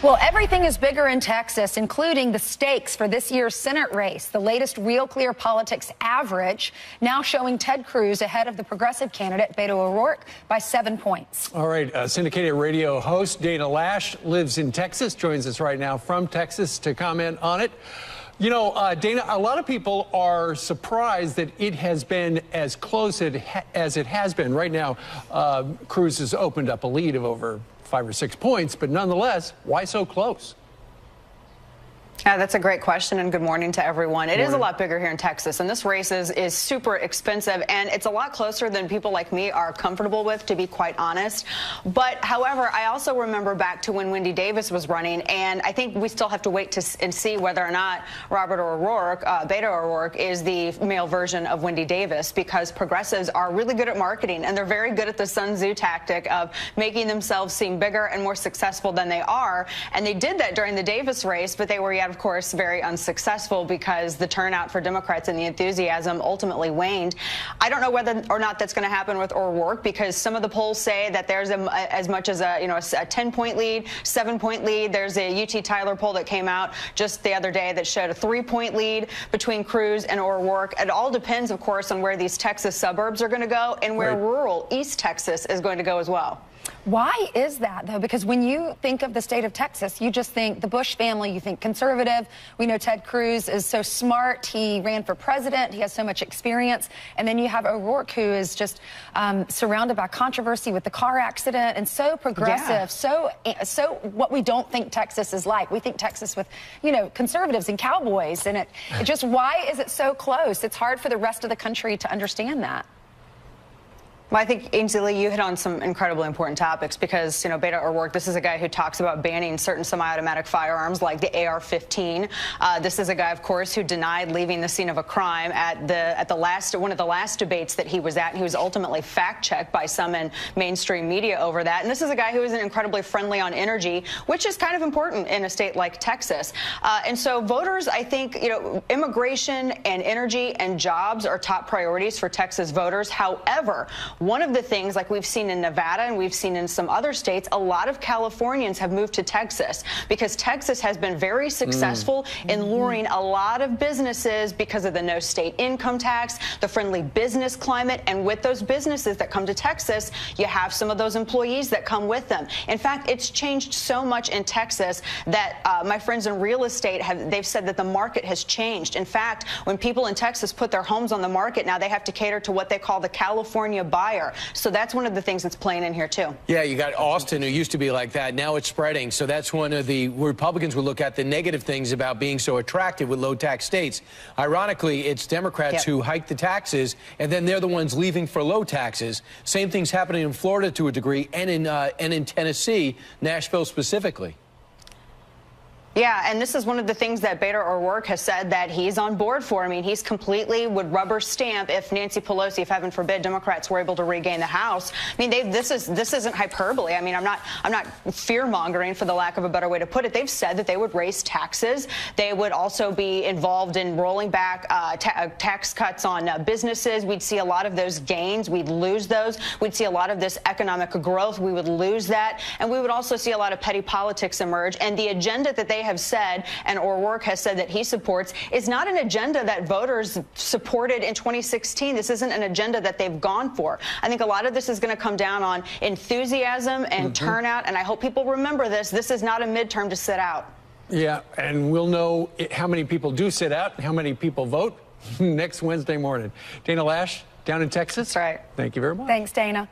Well, everything is bigger in Texas, including the stakes for this year's Senate race. The latest Real Clear Politics average now showing Ted Cruz ahead of the progressive candidate Beto O'Rourke by 7 points. All right, syndicated radio host Dana Loesch lives in Texas, joins us right now from Texas to comment on it. You know, Dana, a lot of people are surprised that it has been as close as it has been. Right now, Cruz has opened up a lead of over 5 or 6 points, but nonetheless, why so close? Yeah, that's a great question, and good morning to everyone. It is a lot bigger here in Texas, and this race is super expensive, and it's a lot closer than people like me are comfortable with, to be quite honest. But, however, I also remember back to when Wendy Davis was running, and I think we still have to wait and see whether or not Beto O'Rourke, is the male version of Wendy Davis, because progressives are really good at marketing, and they're very good at the Sun Tzu tactic of making themselves seem bigger and more successful than they are, and they did that during the Davis race, but they were yet, of course, very unsuccessful because the turnout for Democrats and the enthusiasm ultimately waned. I don't know whether or not that's going to happen with O'Rourke, because some of the polls say that there's as much as a 10-point lead, 7-point lead. There's a UT Tyler poll that came out just the other day that showed a 3-point lead between Cruz and O'Rourke. It all depends, of course, on where these Texas suburbs are going to go and where rural East Texas is going to go as well. Why is that, though? Because when you think of the state of Texas, you just think the Bush family, you think conservative. We know Ted Cruz is so smart. He ran for president. He has so much experience. And then you have O'Rourke, who is just surrounded by controversy with the car accident and so progressive, so what we don't think Texas is like. We think Texas with, conservatives and cowboys. And it just, why is it so close? It's hard for the rest of the country to understand that. Well, I think, Ainsley, you hit on some incredibly important topics because, Beto O'Rourke, this is a guy who talks about banning certain semi-automatic firearms like the AR-15. This is a guy, of course, who denied leaving the scene of a crime at one of the last debates that he was at. And he was ultimately fact-checked by some in mainstream media over that. And this is a guy who is incredibly friendly on energy, which is kind of important in a state like Texas. And so voters, I think, immigration and energy and jobs are top priorities for Texas voters. However, one of the things, like we've seen in Nevada and we've seen in some other states, a lot of Californians have moved to Texas because Texas has been very successful in luring a lot of businesses because of the no state income tax, the friendly business climate. And with those businesses that come to Texas, you have some of those employees that come with them. In fact, it's changed so much in Texas that my friends in real estate they've said that the market has changed. In fact, when people in Texas put their homes on the market, now they have to cater to what they call the California buyer. So that's one of the things that's playing in here, too. Yeah, you got Austin, who used to be like that. Now it's spreading. So that's one of the Republicans would look at the negative things about being so attractive with low-tax states. Ironically, it's Democrats who hike the taxes, and then they're the ones leaving for low taxes. Same thing's happening in Florida to a degree, and in Tennessee, Nashville specifically. Yeah, and this is one of the things that Beto O'Rourke has said that he's on board for. I mean, he's completely would rubber stamp if Nancy Pelosi, if heaven forbid, Democrats were able to regain the House. I mean, this isn't hyperbole. I mean, I'm not fear mongering, for the lack of a better way to put it. They've said that they would raise taxes. They would also be involved in rolling back tax cuts on businesses. We'd see a lot of those gains. We'd lose those. We'd see a lot of this economic growth. We would lose that, and we would also see a lot of petty politics emerge. And the agenda that they have said, and O'Rourke has said that he supports, is not an agenda that voters supported in 2016. This isn't an agenda that they've gone for. I think a lot of this is going to come down on enthusiasm and turnout, and I hope people remember this. This is not a midterm to sit out. Yeah, and we'll know how many people do sit out and how many people vote next Wednesday morning. Dana Loesch, down in Texas. That's right. Thank you very much. Thanks, Dana.